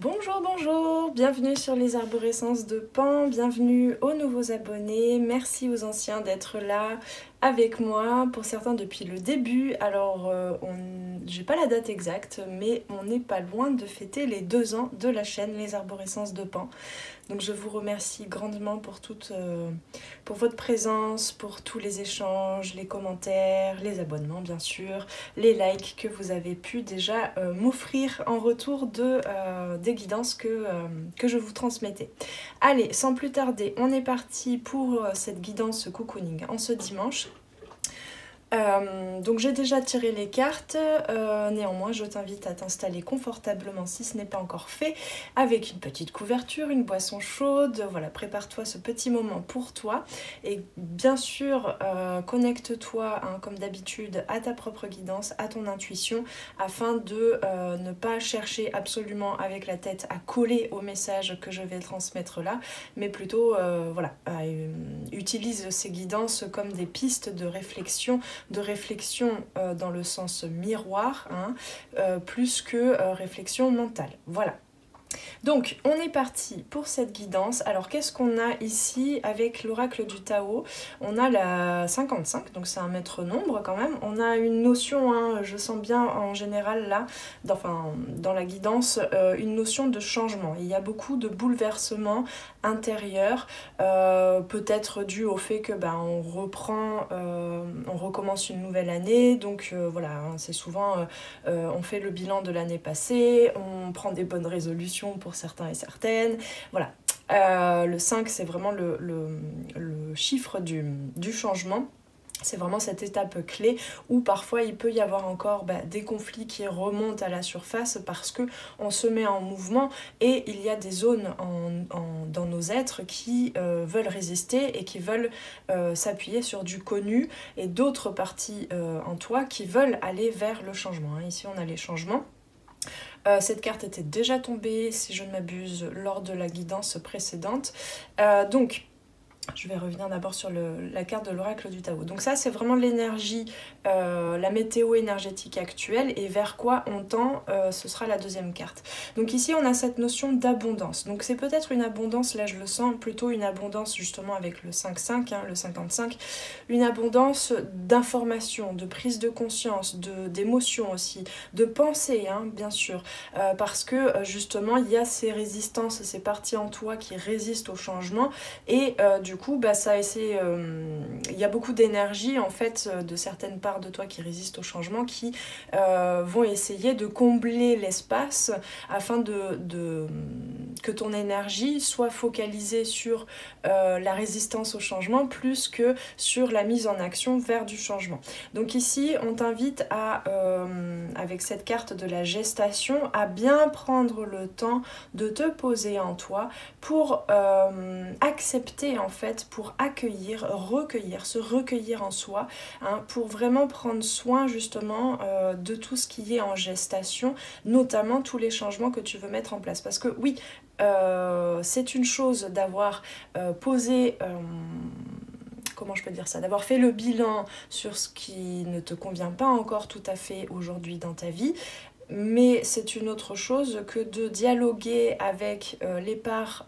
Bonjour, bonjour, bienvenue sur les arborescences de Pan, bienvenue aux nouveaux abonnés, merci aux anciens d'être là avec moi, pour certains depuis le début. Alors, j'ai pas la date exacte, mais on n'est pas loin de fêter les 2 ans de la chaîne Les Arborescences de Pan. Donc je vous remercie grandement pour votre présence, pour tous les échanges, les commentaires, les abonnements bien sûr, les likes que vous avez pu déjà m'offrir en retour des guidances que je vous transmettais. Allez, sans plus tarder, on est parti pour cette guidance cocooning en ce dimanche. Donc j'ai déjà tiré les cartes, néanmoins je t'invite à t'installer confortablement si ce n'est pas encore fait, avec une petite couverture, une boisson chaude, voilà, prépare-toi ce petit moment pour toi et bien sûr connecte-toi comme d'habitude à ta propre guidance, à ton intuition, afin de ne pas chercher absolument avec la tête à coller au message que je vais transmettre là, mais plutôt voilà, utilise ces guidances comme des pistes de réflexion dans le sens miroir, plus que réflexion mentale. Voilà. Donc, on est parti pour cette guidance. Alors, qu'est-ce qu'on a ici avec l'oracle du Tao? On a la 55, donc c'est un maître nombre quand même. On a une notion, je sens bien en général là, dans la guidance, une notion de changement. Il y a beaucoup de bouleversements intérieurs, peut-être dû au fait que on recommence une nouvelle année. Donc voilà, c'est souvent, on fait le bilan de l'année passée, on prend des bonnes résolutions pour certains et certaines, voilà. Le 5 c'est vraiment le chiffre du changement. C'est vraiment cette étape clé où parfois il peut y avoir encore des conflits qui remontent à la surface parce qu'on se met en mouvement et il y a des zones dans nos êtres qui veulent résister et qui veulent s'appuyer sur du connu, et d'autres parties en toi qui veulent aller vers le changement. Ici on a les changements. Cette carte était déjà tombée, si je ne m'abuse, lors de la guidance précédente. Donc, je vais revenir d'abord sur la carte de l'oracle du Tao. Donc ça, c'est vraiment l'énergie, la météo énergétique actuelle et vers quoi on tend, ce sera la deuxième carte. Donc ici, on a cette notion d'abondance. Donc c'est peut-être une abondance, là je le sens, plutôt une abondance justement avec le 5-5, le 55, une abondance d'informations, de prise de conscience, d'émotions aussi, de pensée, bien sûr, parce que justement, il y a ces résistances, ces parties en toi qui résistent au changement et du coup, il y a beaucoup d'énergie en fait de certaines parts de toi qui résistent au changement, qui vont essayer de combler l'espace afin que ton énergie soit focalisée sur la résistance au changement plus que sur la mise en action vers du changement. Donc ici, on t'invite avec cette carte de la gestation, à bien prendre le temps de te poser en toi pour accepter en fait, pour accueillir, se recueillir en soi, pour vraiment prendre soin justement de tout ce qui est en gestation, notamment tous les changements que tu veux mettre en place. Parce que oui, c'est une chose d'avoir posé... comment je peux dire ça, d'avoir fait le bilan sur ce qui ne te convient pas encore tout à fait aujourd'hui dans ta vie, mais c'est une autre chose que de dialoguer avec les parts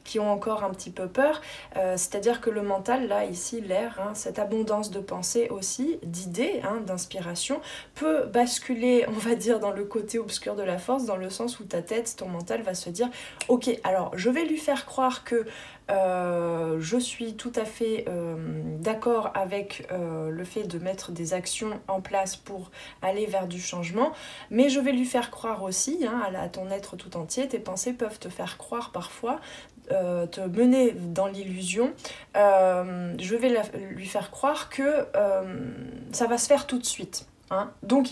qui ont encore un petit peu peur, c'est-à-dire que le mental, là, ici, l'air, cette abondance de pensée aussi, d'idées, d'inspiration, peut basculer, on va dire, dans le côté obscur de la force, dans le sens où ta tête, ton mental va se dire « Ok, alors je vais lui faire croire que je suis tout à fait d'accord avec le fait de mettre des actions en place pour aller vers du changement, mais je vais lui faire croire aussi, à ton être tout entier, tes pensées peuvent te faire croire parfois, te mener dans l'illusion, je vais lui faire croire que ça va se faire tout de suite. Donc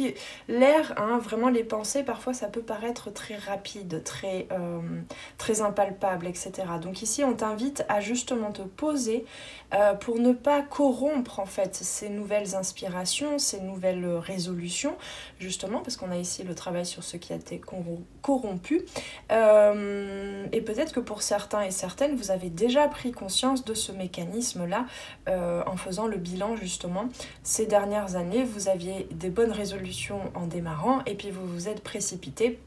l'air, vraiment les pensées, parfois ça peut paraître très rapide, très impalpable, etc. Donc ici on t'invite à justement te poser pour ne pas corrompre en fait ces nouvelles inspirations, ces nouvelles résolutions, justement parce qu'on a ici le travail sur ce qui a été corrompu. Et peut-être que pour certains et certaines, vous avez déjà pris conscience de ce mécanisme-là en faisant le bilan justement. Ces dernières années, vous aviez des bonnes résolutions en démarrant et puis vous vous êtes précipité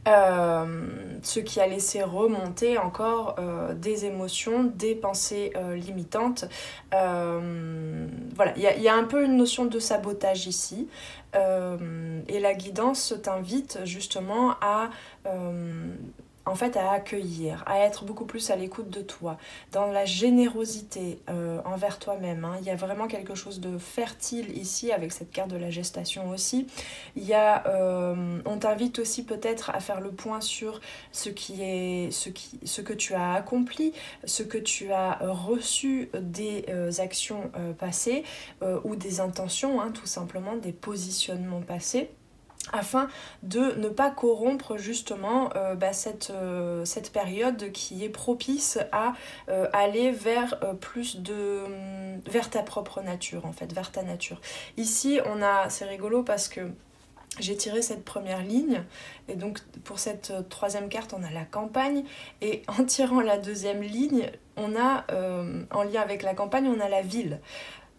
Ce qui a laissé remonter encore des émotions, des pensées limitantes. Voilà, il y a un peu une notion de sabotage ici. Et la guidance t'invite justement en fait, à accueillir, à être beaucoup plus à l'écoute de toi, dans la générosité envers toi-même. Hein. Il y a vraiment quelque chose de fertile ici, avec cette carte de la gestation aussi. On t'invite aussi peut-être à faire le point sur ce que tu as accompli, ce que tu as reçu des actions passées ou des intentions, hein, tout simplement, des positionnements passés, afin de ne pas corrompre justement cette période qui est propice à aller vers vers ta propre nature, en fait, vers ta nature. Ici, c'est rigolo parce que j'ai tiré cette première ligne, et donc pour cette troisième carte, on a la campagne, et en tirant la deuxième ligne, on a, en lien avec la campagne, on a la ville.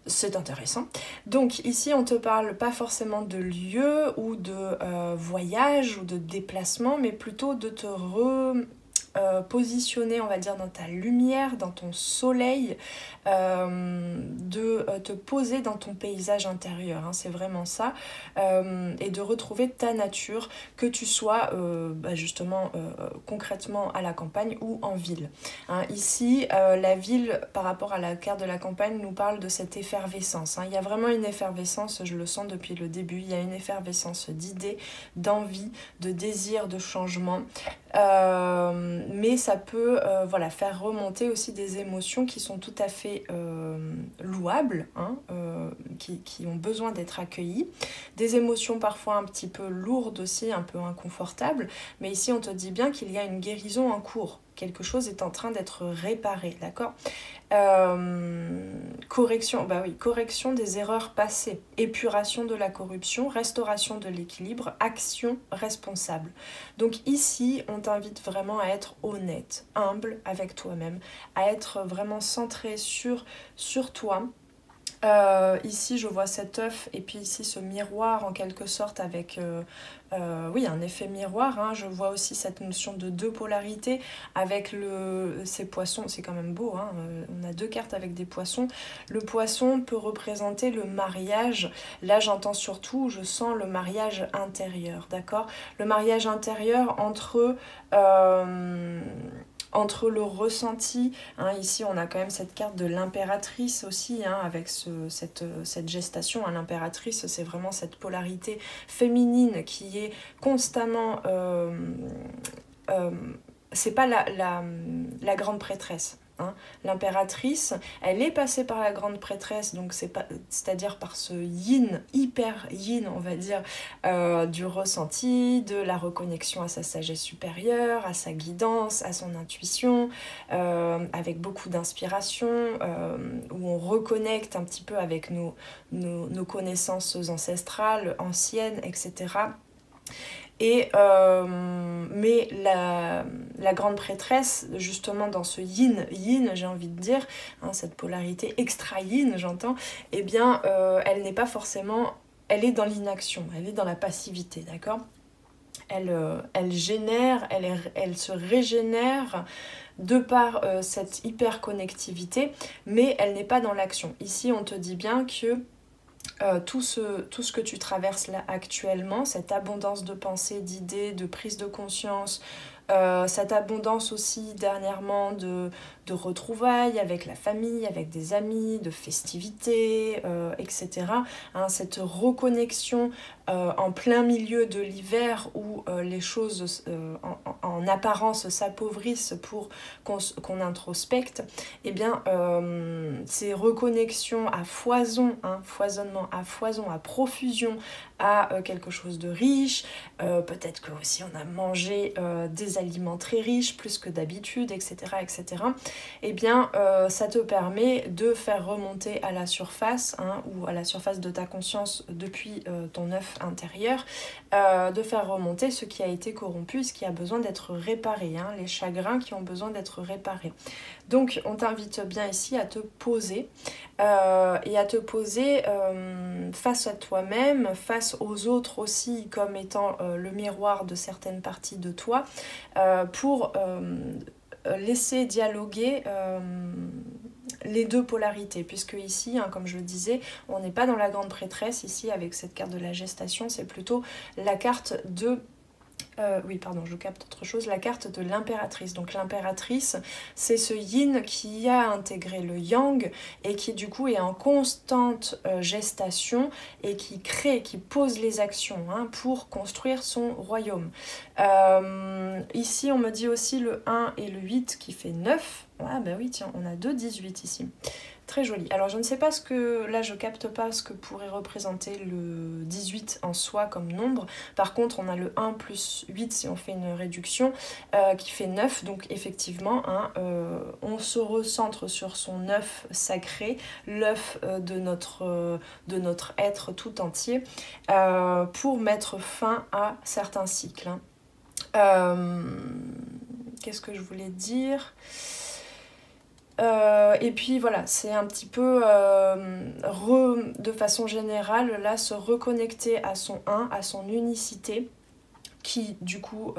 C'est intéressant. Donc ici, on te parle pas forcément de lieu ou de voyage ou de déplacement, mais plutôt de te positionner, on va dire, dans ta lumière, dans ton soleil, de te poser dans ton paysage intérieur, hein, c'est vraiment ça, et de retrouver ta nature, que tu sois justement concrètement à la campagne ou en ville. Hein, ici, la ville, par rapport à la carte de la campagne, nous parle de cette effervescence. Hein. Il y a vraiment une effervescence, je le sens depuis le début, il y a une effervescence d'idées, d'envie, de désir, de changement. Mais ça peut faire remonter aussi des émotions qui sont tout à fait louables, hein, qui ont besoin d'être accueillies. Des émotions parfois un petit peu lourdes aussi, un peu inconfortables, mais ici on te dit bien qu'il y a une guérison en cours. Quelque chose est en train d'être réparé, d'accord ? Correction des erreurs passées, épuration de la corruption, restauration de l'équilibre, action responsable. Donc ici, on t'invite vraiment à être honnête, humble avec toi-même, à être vraiment centré sur toi. Ici, je vois cet œuf et puis ici ce miroir en quelque sorte avec un effet miroir. Hein. Je vois aussi cette notion de deux polarités avec ces poissons. C'est quand même beau. Hein. On a deux cartes avec des poissons. Le poisson peut représenter le mariage. Là, je sens le mariage intérieur. D'accord ? Le mariage intérieur entre le ressenti, hein, ici on a quand même cette carte de l'impératrice aussi, hein, avec cette gestation. Hein, l'impératrice, c'est vraiment cette polarité féminine qui est constamment... c'est pas la grande prêtresse. Hein. L'impératrice, elle est passée par la grande prêtresse, donc c'est-à-dire par ce yin, hyper yin, on va dire, du ressenti, de la reconnexion à sa sagesse supérieure, à sa guidance, à son intuition, avec beaucoup d'inspiration, où on reconnecte un petit peu avec nos connaissances ancestrales, anciennes, etc. Mais la grande prêtresse, justement dans ce yin, j'ai envie de dire, hein, cette polarité extra yin, j'entends, eh bien, elle n'est pas forcément... Elle est dans l'inaction, elle est dans la passivité, d'accord ? Elle génère, elle se régénère de par cette hyper-connectivité, mais elle n'est pas dans l'action. Ici, on te dit bien que tout ce que tu traverses là actuellement, cette abondance de pensées, d'idées, de prise de conscience, cette abondance aussi dernièrement de retrouvailles avec la famille, avec des amis, de festivités, etc. Hein, cette reconnexion en plein milieu de l'hiver où les choses en apparence s'appauvrissent pour qu'on introspecte, eh bien ces reconnexions à foison, hein, foisonnement à foison, à profusion, à quelque chose de riche, peut-être que aussi on a mangé des aliments très riches, plus que d'habitude, etc., etc. Eh bien, ça te permet de faire remonter à la surface, hein, ou à la surface de ta conscience depuis ton œuf intérieur, de faire remonter ce qui a été corrompu, ce qui a besoin d'être réparé, hein, les chagrins qui ont besoin d'être réparés. Donc, on t'invite bien ici à te poser, et à te poser face à toi-même, face pense aux autres aussi comme étant le miroir de certaines parties de toi, pour laisser dialoguer les deux polarités, puisque ici, hein, comme je le disais, on n'est pas dans la grande prêtresse, ici avec cette carte de la gestation, c'est plutôt la carte de... oui, pardon, je capte autre chose, la carte de l'impératrice. Donc l'impératrice, c'est ce yin qui a intégré le yang et qui du coup est en constante gestation et qui crée, qui pose les actions, hein, pour construire son royaume. Ici, on me dit aussi le 1 et le 8 qui fait 9. Ah bah oui, tiens, on a 2 18 ici. Très joli. Alors je ne sais pas ce que, là je capte pas ce que pourrait représenter le 18 en soi comme nombre. Par contre on a le 1 plus 8 si on fait une réduction qui fait 9. Donc effectivement, hein, on se recentre sur son œuf sacré, l'œuf de notre être tout entier, pour mettre fin à certains cycles. Hein. Qu'est-ce que je voulais dire ? Et puis voilà, c'est un petit peu de façon générale, là, se reconnecter à son 1, à son unicité, qui du coup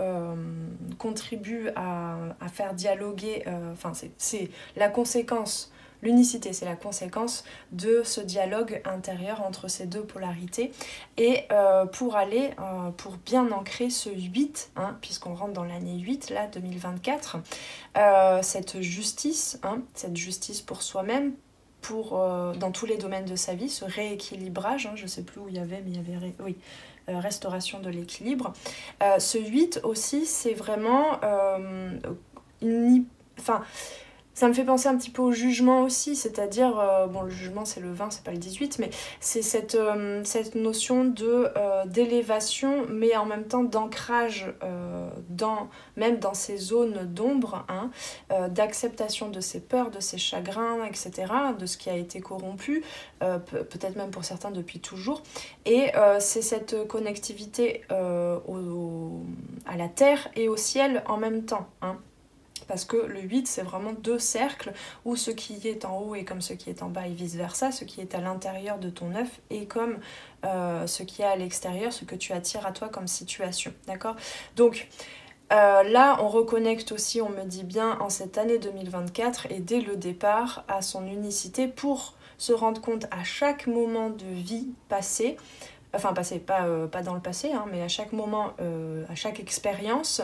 contribue à faire dialoguer, enfin c'est la conséquence. L'unicité, c'est la conséquence de ce dialogue intérieur entre ces deux polarités. Et pour bien ancrer ce 8, hein, puisqu'on rentre dans l'année 8, là, 2024, cette justice, hein, cette justice pour soi-même, dans tous les domaines de sa vie, ce rééquilibrage, hein, je ne sais plus où il y avait, mais il y avait... oui. Restauration de l'équilibre. Ce 8 aussi, c'est vraiment enfin, ça me fait penser un petit peu au jugement aussi, c'est-à-dire, bon le jugement c'est le 20, c'est pas le 18, mais c'est cette notion d'élévation, mais en même temps d'ancrage même dans ces zones d'ombre, hein, d'acceptation de ses peurs, de ses chagrins, etc., de ce qui a été corrompu, peut-être même pour certains depuis toujours. Et c'est cette connectivité à la terre et au ciel en même temps, hein. Parce que le 8, c'est vraiment deux cercles où ce qui est en haut est comme ce qui est en bas et vice-versa, ce qui est à l'intérieur de ton œuf est comme ce qui est à l'extérieur, ce que tu attires à toi comme situation. D'accord ? Donc là, on reconnecte aussi, on me dit bien, en cette année 2024 et dès le départ à son unicité pour se rendre compte à chaque moment de vie passé, enfin passé, pas dans le passé, hein, mais à chaque moment, à chaque expérience,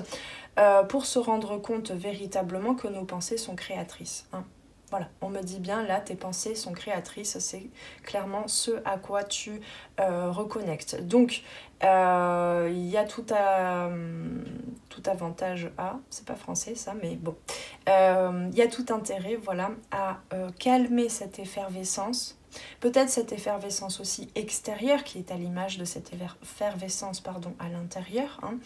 pour se rendre compte véritablement que nos pensées sont créatrices. Hein. Voilà, on me dit bien là, tes pensées sont créatrices, c'est clairement ce à quoi tu reconnectes. Donc, il y a tout avantage à, c'est pas français ça, mais bon, il y a tout intérêt, voilà, à calmer cette effervescence. Peut-être cette effervescence aussi extérieure qui est à l'image de cette effervescence à l'intérieur, hein.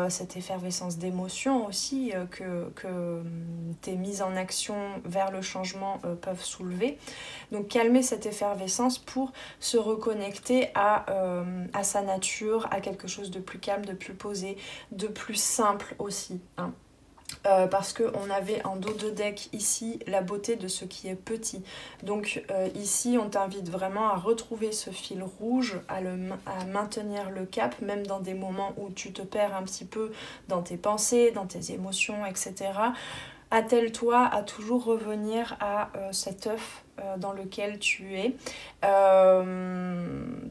Cette effervescence d'émotions aussi que tes mises en action vers le changement peuvent soulever. Donc calmer cette effervescence pour se reconnecter à sa nature, à quelque chose de plus calme, de plus posé, de plus simple aussi, hein. Parce qu'on avait en dos de deck ici la beauté de ce qui est petit. Donc ici on t'invite vraiment à retrouver ce fil rouge, à maintenir le cap, même dans des moments où tu te perds un petit peu dans tes pensées, dans tes émotions, etc. Attelle-toi à toujours revenir à cet œuf dans lequel tu es.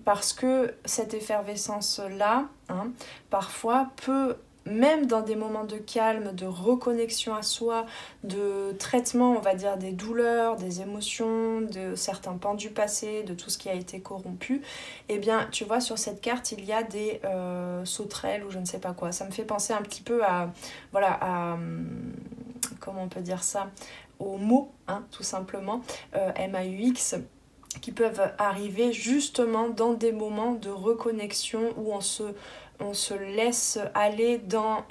Parce que cette effervescence-là, hein, parfois peut... Même dans des moments de calme, de reconnexion à soi, de traitement, on va dire, des douleurs, des émotions, de certains pans du passé, de tout ce qui a été corrompu, eh bien, tu vois, sur cette carte, il y a des sauterelles ou je ne sais pas quoi. Ça me fait penser un petit peu à, voilà, comment on peut dire ça, aux mots, hein, tout simplement, MAUX, qui peuvent arriver justement dans des moments de reconnexion où on se laisse aller dans...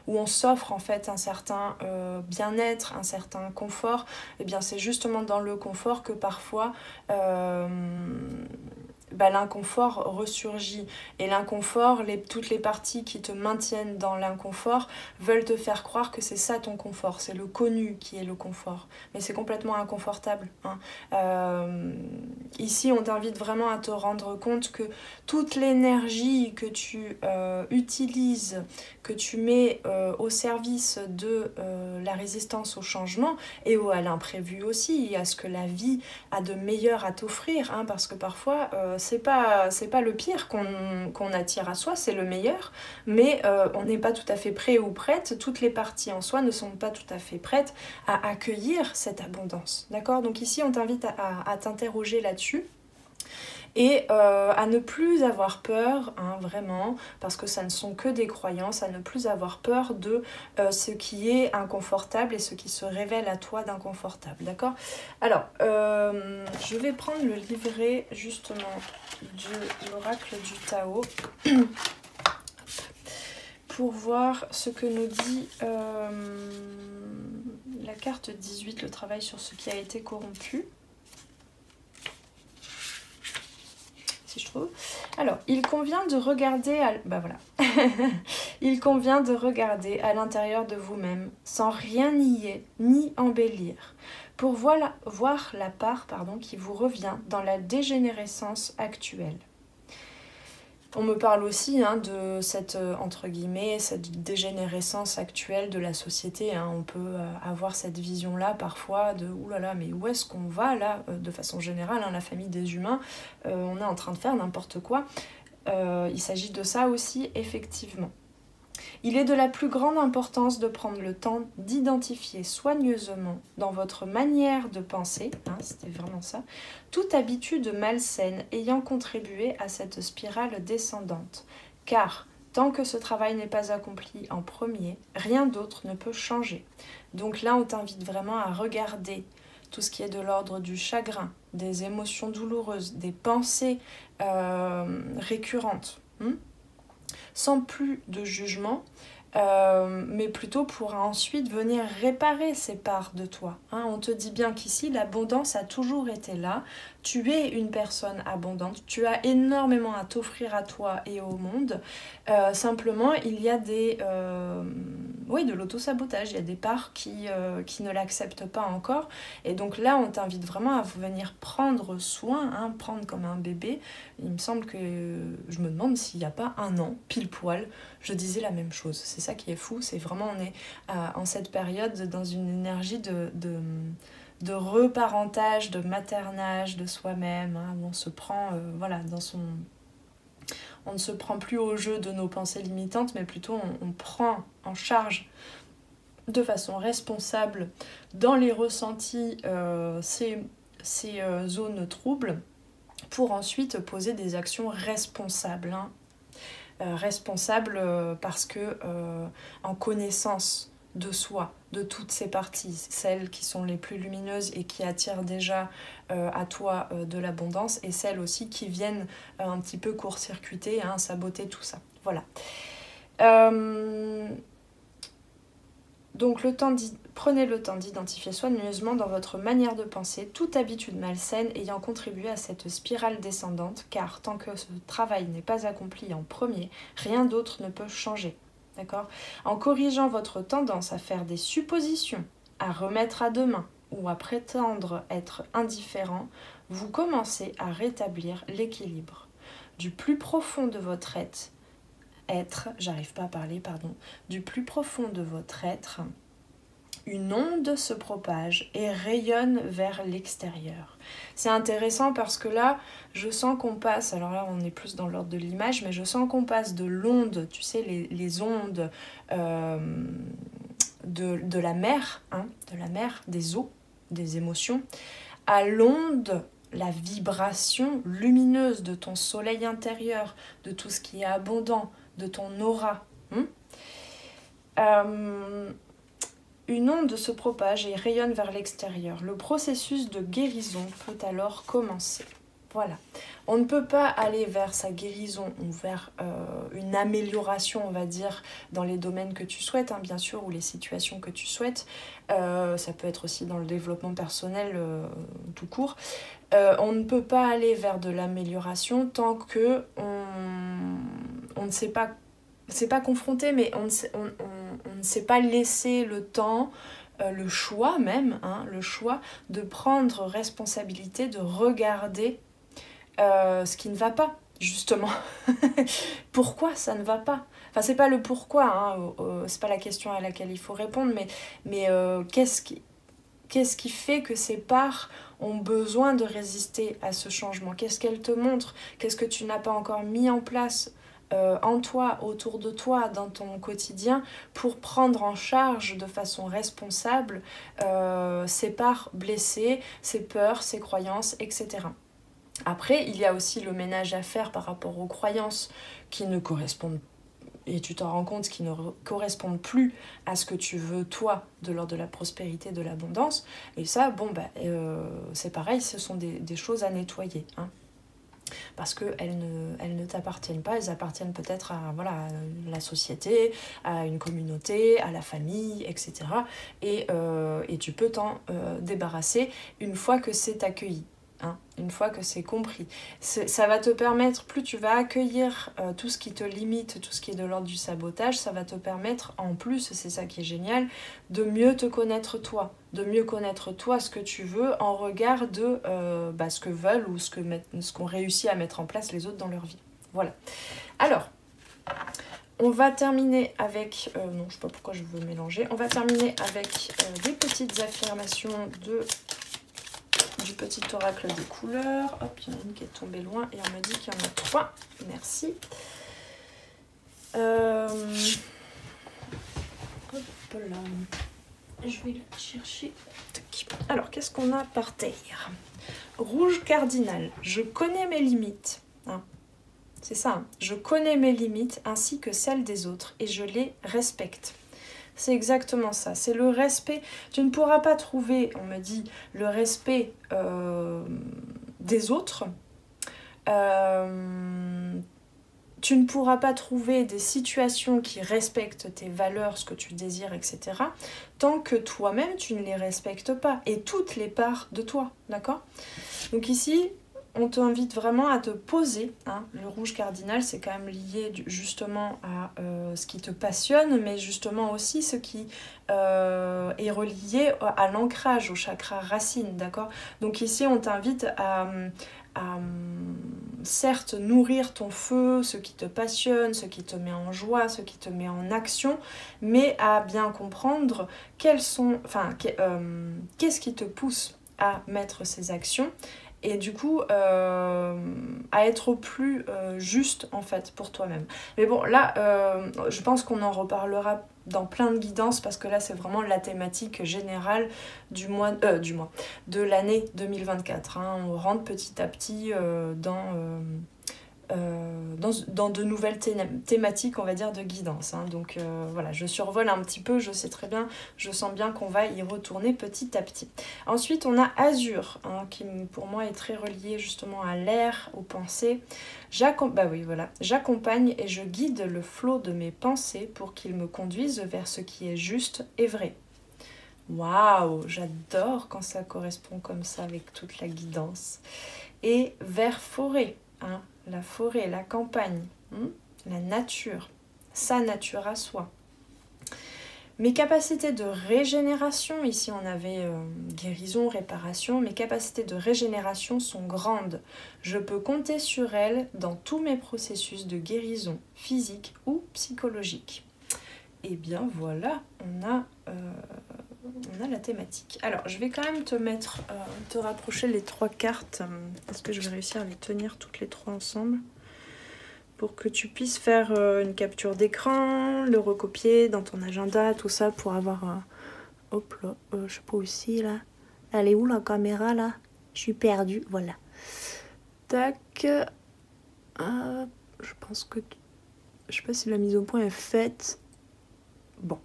où on s'offre en fait un certain bien-être, un certain confort. Et bien c'est justement dans le confort que parfois bah, l'inconfort ressurgit. Et l'inconfort, toutes les parties qui te maintiennent dans l'inconfort veulent te faire croire que c'est ça ton confort, c'est le connu qui est le confort. Mais c'est complètement inconfortable. Hein. Ici, on t'invite vraiment à te rendre compte que toute l'énergie que tu utilises, que tu mets au service de la résistance au changement et à l'imprévu aussi, à ce que la vie a de meilleur à t'offrir, hein, parce que parfois c'est pas le pire qu'on attire à soi, c'est le meilleur, mais on n'est pas tout à fait prêt ou prête, toutes les parties en soi ne sont pas tout à fait prêtes à accueillir cette abondance, d'accord? Donc ici on t'invite à t'interroger là-dessus et à ne plus avoir peur, hein, vraiment, parce que ça ne sont que des croyances, à ne plus avoir peur de ce qui est inconfortable et ce qui se révèle à toi d'inconfortable, d'accord? Alors, je vais prendre le livret justement de l'oracle du Tao pour voir ce que nous dit la carte 18, le travail sur ce qui a été corrompu. Si je trouve. Alors, il convient de regarder il convient de regarder à l'intérieur de vous-même sans rien nier ni embellir pour voir la part qui vous revient dans la dégénérescence actuelle. On me parle aussi de cette, entre guillemets, cette dégénérescence actuelle de la société. Hein. On peut avoir cette vision-là parfois de « oulala, mais où est-ce qu'on va là ?» De façon générale, hein, la famille des humains, on est en train de faire n'importe quoi. Il s'agit de ça aussi, effectivement. Il est de la plus grande importance de prendre le temps d'identifier soigneusement dans votre manière de penser, hein, c'était vraiment ça, toute habitude malsaine ayant contribué à cette spirale descendante. Car tant que ce travail n'est pas accompli en premier, rien d'autre ne peut changer. Donc là, on t'invite vraiment à regarder tout ce qui est de l'ordre du chagrin, des émotions douloureuses, des pensées récurrentes. Sans plus de jugement, mais plutôt pour ensuite venir réparer ces parts de toi. Hein, on te dit bien qu'ici, l'abondance a toujours été là. Tu es une personne abondante, tu as énormément à t'offrir à toi et au monde. Simplement, il y a de l'auto-sabotage, il y a des parts qui ne l'acceptent pas encore. Et donc là, on t'invite vraiment à venir prendre soin, hein, prendre comme un bébé. Il me semble que, je me demande s'il n'y a pas un an, pile poil, je disais la même chose. C'est ça qui est fou, c'est vraiment, on est en cette période dans une énergie de reparentage, de maternage de soi-même, hein, où on se prend, on ne se prend plus au jeu de nos pensées limitantes, mais plutôt on prend en charge de façon responsable dans les ressentis ces zones troubles pour ensuite poser des actions responsables. Hein. Responsables parce que en connaissance de soi, de toutes ces parties, celles qui sont les plus lumineuses et qui attirent déjà à toi de l'abondance, et celles aussi qui viennent un petit peu court-circuiter, hein, saboter tout ça. Voilà. Donc prenez le temps d'identifier soigneusement dans votre manière de penser toute habitude malsaine ayant contribué à cette spirale descendante, car tant que ce travail n'est pas accompli en premier, rien d'autre ne peut changer. D'accord ? En corrigeant votre tendance à faire des suppositions, à remettre à demain ou à prétendre être indifférent, vous commencez à rétablir l'équilibre. Du plus profond de votre du plus profond de votre être, une onde se propage et rayonne vers l'extérieur. C'est intéressant parce que là, je sens qu'on passe, alors là on est plus dans l'ordre de l'image, mais je sens qu'on passe de l'onde, tu sais, les ondes de la mer, hein, des eaux, des émotions, à l'onde, la vibration lumineuse de ton soleil intérieur, de tout ce qui est abondant, de ton aura. Une onde se propage et rayonne vers l'extérieur. Le processus de guérison peut alors commencer. Voilà. On ne peut pas aller vers sa guérison ou vers une amélioration, on va dire, dans les domaines que tu souhaites, hein, bien sûr, ou les situations que tu souhaites. Ça peut être aussi dans le développement personnel tout court. On ne peut pas aller vers de l'amélioration tant que on ne sait pas, c'est pas confronté, mais on ne sait pas laisser le temps, le choix même, hein, le choix de prendre responsabilité, de regarder ce qui ne va pas, justement. Pourquoi ça ne va pas? Enfin, c'est pas le pourquoi, hein, c'est pas la question à laquelle il faut répondre, mais qu'est-ce qui fait que ces parts ont besoin de résister à ce changement? Qu'est-ce qu'elles te montrent? Qu'est-ce que tu n'as pas encore mis en place en toi, autour de toi, dans ton quotidien, pour prendre en charge de façon responsable ces parts blessées, ces peurs, ces croyances, etc. Après, il y a aussi le ménage à faire par rapport aux croyances qui ne correspondent, et tu t'en rends compte, qui ne correspondent plus à ce que tu veux toi, de l'ordre de la prospérité, de l'abondance. Et ça, bon, c'est pareil, ce sont des choses à nettoyer, hein. Parce qu'elles ne t'appartiennent pas, elles appartiennent peut-être à, voilà, à la société, à une communauté, à la famille, etc. Et tu peux t'en débarrasser une fois que c'est accueilli. Hein, une fois que c'est compris. Ça va te permettre, plus tu vas accueillir tout ce qui te limite, tout ce qui est de l'ordre du sabotage, ça va te permettre, en plus, c'est ça qui est génial, de mieux te connaître toi, ce que tu veux en regard de ce que veulent ou ce qu'ont réussi à mettre en place les autres dans leur vie. Voilà. Alors, on va terminer avec... non, je sais pas pourquoi je veux mélanger. On va terminer avec des petites affirmations du petit oracle des couleurs. Hop, il y en a une qui est tombée loin et on me dit qu'il y en a 3. Merci. Hop là. Je vais la chercher. Alors, qu'est-ce qu'on a par terre? Rouge cardinal. Je connais mes limites. Hein. C'est ça. Hein. Je connais mes limites ainsi que celles des autres et je les respecte. C'est exactement ça, c'est le respect. Tu ne pourras pas trouver, on me dit, le respect des autres. Tu ne pourras pas trouver des situations qui respectent tes valeurs, ce que tu désires, etc. tant que toi-même, tu ne les respectes pas. Et toutes les parts de toi, d'accord? Donc ici... on t'invite vraiment à te poser. Hein. Le rouge cardinal, c'est quand même lié justement à ce qui te passionne, mais justement aussi ce qui est relié à l'ancrage, au chakra racine, d'accord? Donc ici, on t'invite à certes nourrir ton feu, ce qui te passionne, ce qui te met en joie, ce qui te met en action, mais à bien comprendre qu'est-ce qui te pousse à mettre ces actions. Et du coup, à être au plus juste, en fait, pour toi-même. Mais bon, là, je pense qu'on en reparlera dans plein de guidances, parce que là, c'est vraiment la thématique générale de l'année 2024. Hein. On rentre petit à petit dans de nouvelles thématiques, on va dire, de guidance. Hein. Donc voilà, je survole un petit peu, je sais très bien, je sens bien qu'on va y retourner petit à petit. Ensuite, on a Azur, hein, qui pour moi est très relié justement à l'air, aux pensées. J'accompagne et je guide le flot de mes pensées pour qu'ils me conduisent vers ce qui est juste et vrai. Waouh, j'adore quand ça correspond comme ça avec toute la guidance. Et vers forêt, hein, la forêt, la campagne, la nature, sa nature à soi. Mes capacités de régénération, ici on avait guérison, réparation, mes capacités de régénération sont grandes. Je peux compter sur elles dans tous mes processus de guérison physique ou psychologique. Et bien voilà, on a la thématique. Alors, je vais quand même te rapprocher les 3 cartes. Est-ce que je vais réussir à les tenir toutes les 3 ensemble pour que tu puisses faire une capture d'écran, le recopier dans ton agenda, tout ça pour avoir... hop là, je sais pas aussi là. Elle est où la caméra là? Je suis perdue, voilà. Tac. Je pense que... Je sais pas si la mise au point est faite. Bon.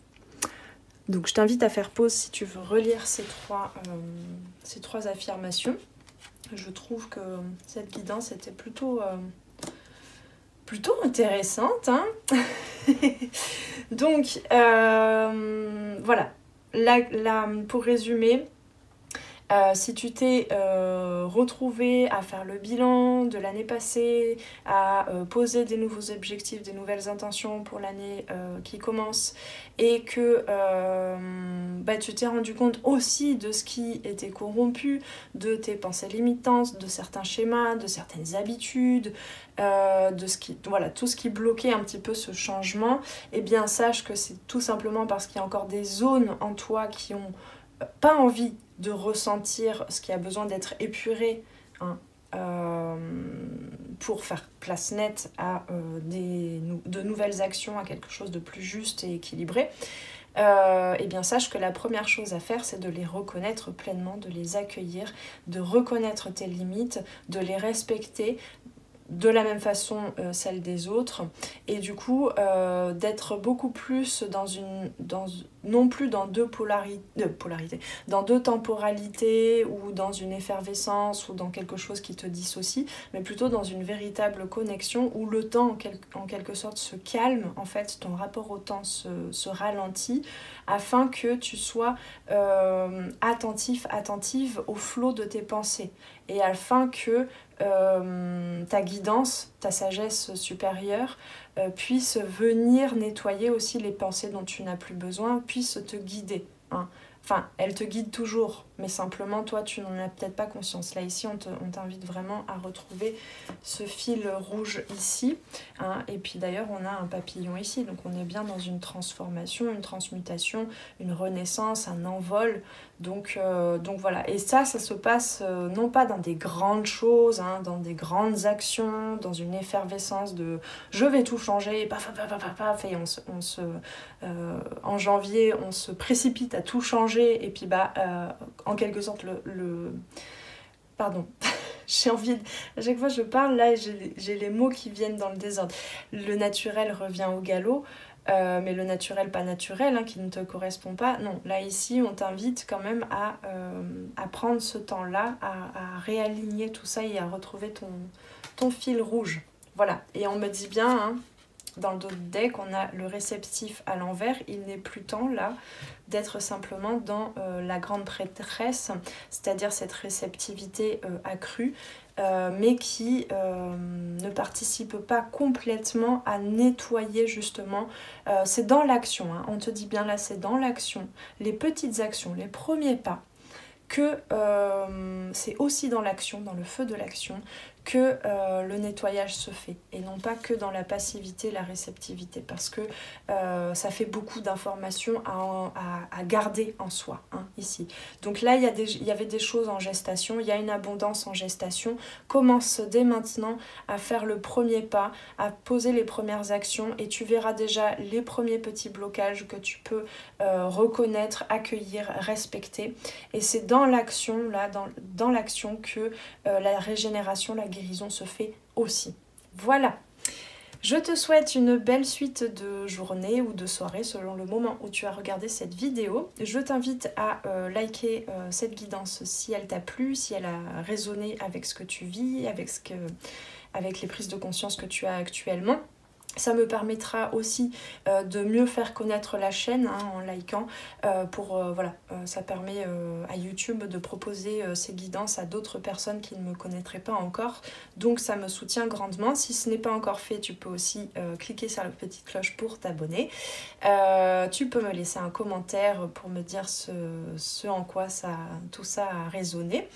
Donc je t'invite à faire pause si tu veux relire ces trois affirmations. Je trouve que cette guidance était plutôt intéressante, hein. Donc, voilà. Là, pour résumer, si tu t'es retrouvé à faire le bilan de l'année passée, à poser des nouveaux objectifs, des nouvelles intentions pour l'année qui commence, et que tu t'es rendu compte aussi de ce qui était corrompu, de tes pensées limitantes, de certains schémas, de certaines habitudes, de ce qui, voilà, tout ce qui bloquait un petit peu ce changement, eh bien sache que c'est tout simplement parce qu'il y a encore des zones en toi qui ont pas envie de ressentir ce qui a besoin d'être épuré, hein, pour faire place nette à de nouvelles actions, à quelque chose de plus juste et équilibré. Eh bien sache que la première chose à faire, c'est de les reconnaître pleinement, de les accueillir, de reconnaître tes limites, de les respecter, de la même façon celle des autres, et du coup d'être beaucoup plus non plus dans deux polarités, dans deux temporalités, ou dans une effervescence, ou dans quelque chose qui te dissocie, mais plutôt dans une véritable connexion où le temps en quelque sorte se calme, en fait ton rapport au temps se ralentit, afin que tu sois attentive au flot de tes pensées, et afin que ta guidance, ta sagesse supérieure puisse venir nettoyer aussi les pensées dont tu n'as plus besoin, puisse te guider, hein. Enfin, elle te guide toujours, mais simplement toi tu n'en as peut-être pas conscience. Là ici on t'invite vraiment à retrouver ce fil rouge ici, hein. Et puis d'ailleurs on a un papillon ici, donc on est bien dans une transformation, une transmutation, une renaissance, un envol. Donc voilà, et ça se passe non pas dans des grandes choses, hein, dans des grandes actions, dans une effervescence de je vais tout changer, paf, paf, paf, paf, paf, et en janvier on se précipite à tout changer, et puis en quelque sorte pardon, j'ai envie à chaque fois je parle là, j'ai les mots qui viennent dans le désordre. Le naturel revient au galop. Mais le naturel pas naturel, hein, qui ne te correspond pas, non, là ici on t'invite quand même à prendre ce temps-là, à réaligner tout ça et à retrouver ton fil rouge. Voilà, et on me dit bien, hein, dans le dos de deck, on a le réceptif à l'envers, il n'est plus temps là d'être simplement dans la grande prêtresse, c'est-à-dire cette réceptivité accrue, mais qui ne participe pas complètement à nettoyer justement. C'est dans l'action, hein, on te dit bien là, c'est dans l'action, les petites actions, les premiers pas, que c'est aussi dans l'action, dans le feu de l'action, que le nettoyage se fait, et non pas que dans la passivité, la réceptivité, parce que ça fait beaucoup d'informations à garder en soi, hein, ici. Donc là, il y avait des choses en gestation, il y a une abondance en gestation. Commence dès maintenant à faire le premier pas, à poser les premières actions, et tu verras déjà les premiers petits blocages que tu peux reconnaître, accueillir, respecter. Et c'est dans l'action, là, dans l'action que la régénération, la guérison se fait aussi. Voilà. Je te souhaite une belle suite de journée ou de soirée selon le moment où tu as regardé cette vidéo. Je t'invite à liker cette guidance si elle t'a plu, si elle a résonné avec ce que tu vis, avec les prises de conscience que tu as actuellement. Ça me permettra aussi de mieux faire connaître la chaîne, hein, en likant, voilà, ça permet à YouTube de proposer ces guidances à d'autres personnes qui ne me connaîtraient pas encore, donc ça me soutient grandement. Si ce n'est pas encore fait, tu peux aussi cliquer sur la petite cloche pour t'abonner. Tu peux me laisser un commentaire pour me dire ce en quoi tout ça a résonné.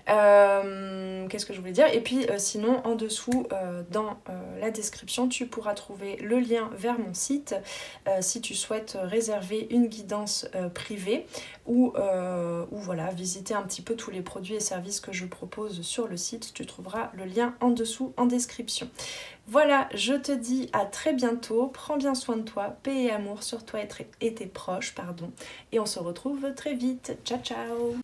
Qu'est-ce que je voulais dire? Et puis sinon en dessous dans la description tu pourras trouver le lien vers mon site si tu souhaites réserver une guidance privée, ou voilà, visiter un petit peu tous les produits et services que je propose sur le site. Tu trouveras le lien en dessous en description. Voilà, je te dis à très bientôt, prends bien soin de toi, paix et amour sur toi et tes proches, pardon, et on se retrouve très vite. Ciao ciao.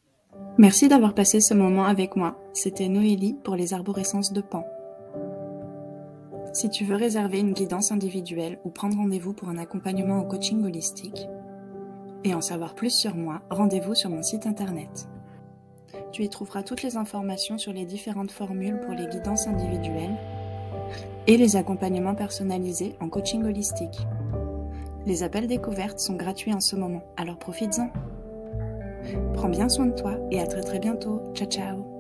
Merci d'avoir passé ce moment avec moi. C'était Noélie pour les arborescences de Pan. Si tu veux réserver une guidance individuelle ou prendre rendez-vous pour un accompagnement au coaching holistique et en savoir plus sur moi, rendez-vous sur mon site internet. Tu y trouveras toutes les informations sur les différentes formules pour les guidances individuelles et les accompagnements personnalisés en coaching holistique. Les appels découvertes sont gratuits en ce moment, alors profites-en. Prends bien soin de toi et à très bientôt. Ciao ciao.